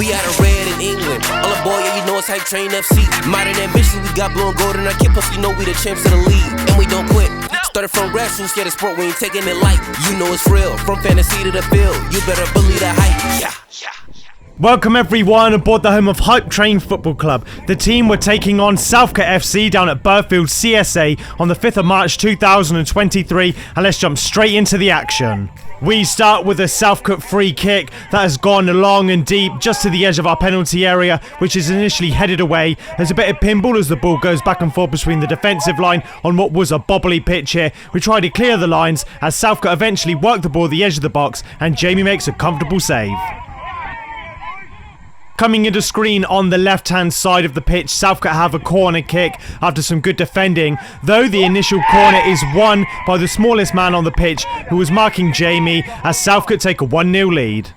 We out of red in England. All aboard, yeah, you know it's Hype Train FC. Modern ambition, we got blue and gold in our kit. Plus, you know we the champs of the league, and we don't quit. Started from grassroots, yeah, the sport, we ain't taking it light. You know it's real, from fantasy to the field. You better believe the hype, yeah. Welcome everyone aboard the home of Hype Train Football Club. The team were taking on Southcote FC down at Burfield CSA on the 5th of March 2023, and let's jump straight into the action. We start with a Southcote free kick that has gone long and deep just to the edge of our penalty area, which is initially headed away. There's a bit of pinball as the ball goes back and forth between the defensive line on what was a bobbly pitch here. We try to clear the lines as Southcote eventually work the ball at the edge of the box, and Jamie makes a comfortable save. Coming into screen on the left-hand side of the pitch, Southcote have a corner kick after some good defending, though the initial corner is won by the smallest man on the pitch, who was marking Jamie, as Southcote take a 1-0 lead.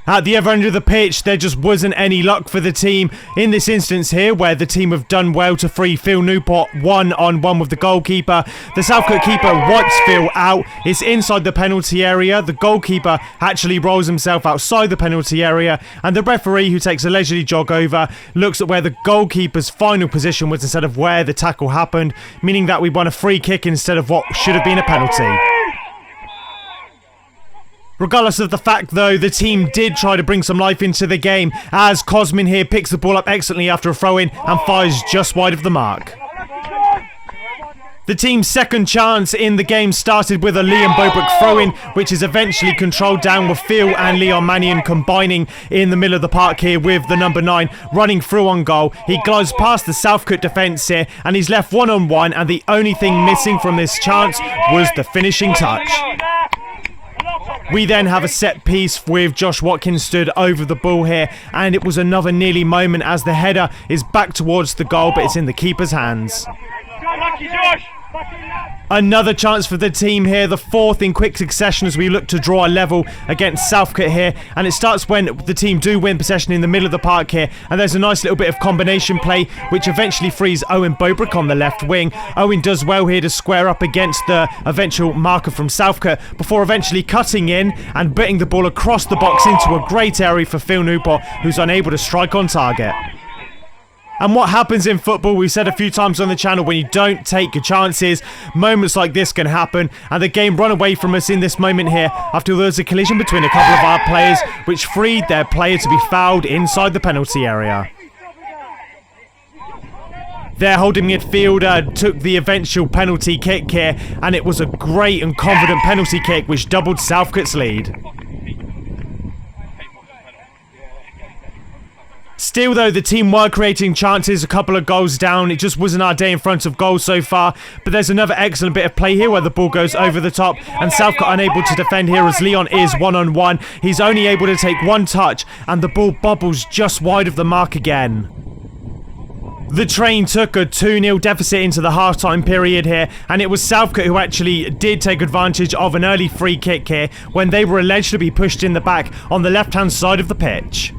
At the other end of the pitch, there just wasn't any luck for the team in this instance here, where the team have done well to free Phil Newport one-on-one with the goalkeeper. The Southcote keeper wants Phil out. It's inside the penalty area. The goalkeeper actually rolls himself outside the penalty area, and the referee, who takes a leisurely jog over, looks at where the goalkeeper's final position was instead of where the tackle happened, meaning that we won a free kick instead of what should have been a penalty. Regardless of the fact though, the team did try to bring some life into the game, as Cosmin here picks the ball up excellently after a throw-in and fires just wide of the mark. The team's second chance in the game started with a Leon Bobrook throw-in, which is eventually controlled down with Phil and Leon Mannion combining in the middle of the park here with the number 9 running through on goal. He glides past the Southcote defence here and he's left one-on-one, and the only thing missing from this chance was the finishing touch. We then have a set piece with Josh Watkins stood over the ball here, and it was another nearly moment as the header is back towards the goal, but it's in the keeper's hands. Another chance for the team here, the fourth in quick succession as we look to draw a level against Southcote here, and it starts when the team do win possession in the middle of the park here, and there's a nice little bit of combination play which eventually frees Owen Bobrook on the left wing. Owen does well here to square up against the eventual marker from Southcote before eventually cutting in and putting the ball across the box into a great area for Phil Newport, who's unable to strike on target. And what happens in football, we've said a few times on the channel, when you don't take your chances, moments like this can happen, and the game run away from us in this moment here after there was a collision between a couple of our players which freed their player to be fouled inside the penalty area. Their holding midfielder took the eventual penalty kick here, and it was a great and confident penalty kick which doubled Southcote's lead. Still though, the team were creating chances, a couple of goals down. It just wasn't our day in front of goal so far. But there's another excellent bit of play here where the ball goes over the top, and Southcote unable to defend here as Leon is one-on-one. He's only able to take one touch, and the ball bobbles just wide of the mark again. The train took a 2-0 deficit into the half-time period here, and it was Southcote who actually did take advantage of an early free kick here when they were alleged to be pushed in the back on the left-hand side of the pitch.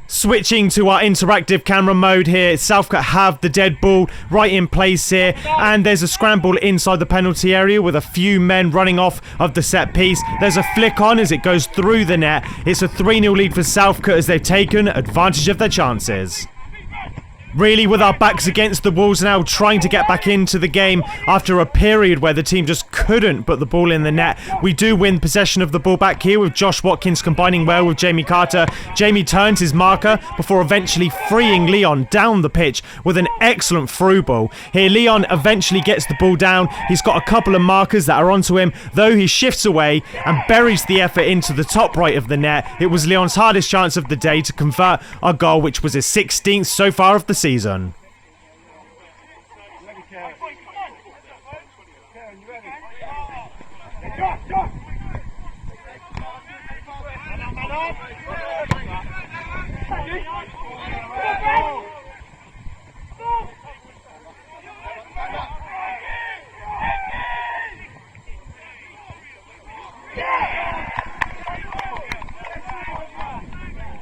Switching to our interactive camera mode here, Southcote have the dead ball right in place here, and there's a scramble inside the penalty area with a few men running off of the set piece. There's a flick on as it goes through the net. It's a 3-0 lead for Southcote as they've taken advantage of their chances. Really with our backs against the walls now, trying to get back into the game after a period where the team just couldn't put the ball in the net. We do win possession of the ball back here with Josh Watkins combining well with Jamie Carter. Jamie turns his marker before eventually freeing Leon down the pitch with an excellent through ball. Here Leon eventually gets the ball down. He's got a couple of markers that are onto him, though he shifts away and buries the effort into the top right of the net. It was Leon's hardest chance of the day to convert a goal, which was his 16th so far of the season.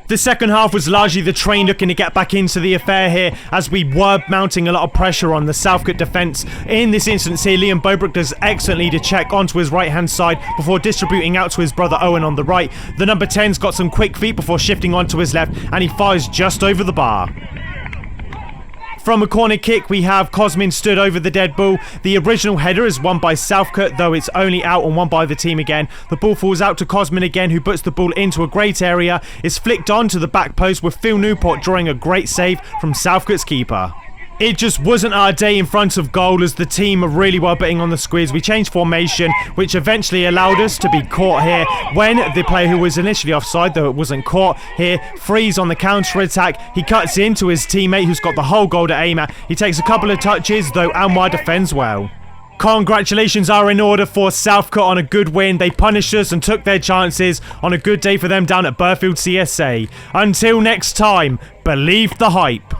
The second half was largely the train looking to get back into the affair here, as we were mounting a lot of pressure on the Southcote defence. In this instance here, Liam Bobrook does excellently to check onto his right hand side before distributing out to his brother Owen on the right. The number 10's got some quick feet before shifting onto his left, and he fires just over the bar. From a corner kick, we have Cosmin stood over the dead ball. The original header is won by Southcote, though it's only out and won by the team again. The ball falls out to Cosmin again, who puts the ball into a great area. It's flicked on to the back post with Phil Newport drawing a great save from Southcote's keeper. It just wasn't our day in front of goal, as the team are really well betting on the squeeze. We changed formation, which eventually allowed us to be caught here when the player who was initially offside, though it wasn't caught here, frees on the counter-attack. He cuts into his teammate, who's got the whole goal to aim at. He takes a couple of touches, though Anwar defends well. Congratulations are in order for Southcote on a good win. They punished us and took their chances on a good day for them down at Burfield CSA. Until next time, believe the hype.